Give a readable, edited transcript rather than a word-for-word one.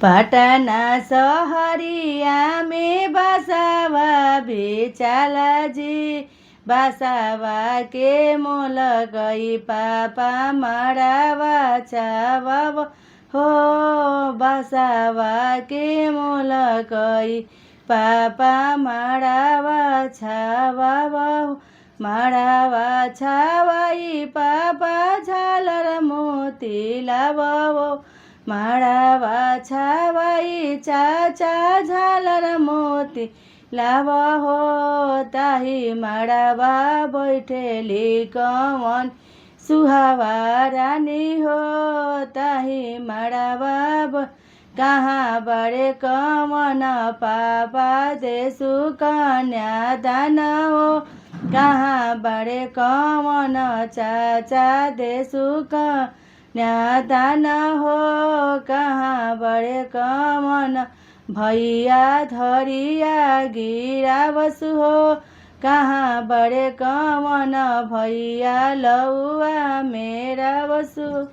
पटना सहरिया में बसावा बेचाला जी, बसावा के मोल गई पापा मड़ावा चावा हो, बसावा के मोल गई पापा मड़ावा छावा मड़ावा छावाई पापा झालर मोती लावा, मड़ावा छावाई चाचा झालर मोती लावा हो, ताही मड़ावा बैठेली कवन सुहावा रानी हो, ताही मड़ावा कहाँ बड़े कवन पापा देसु कन्यादान हो, कहाँ बड़े कवन चाचा देसु कन्यादान हो, कहाँ बड़े कवन भैया धरिया गिरावसु हो, कहाँ बड़े कवन भैया लौआ मेरा वसु।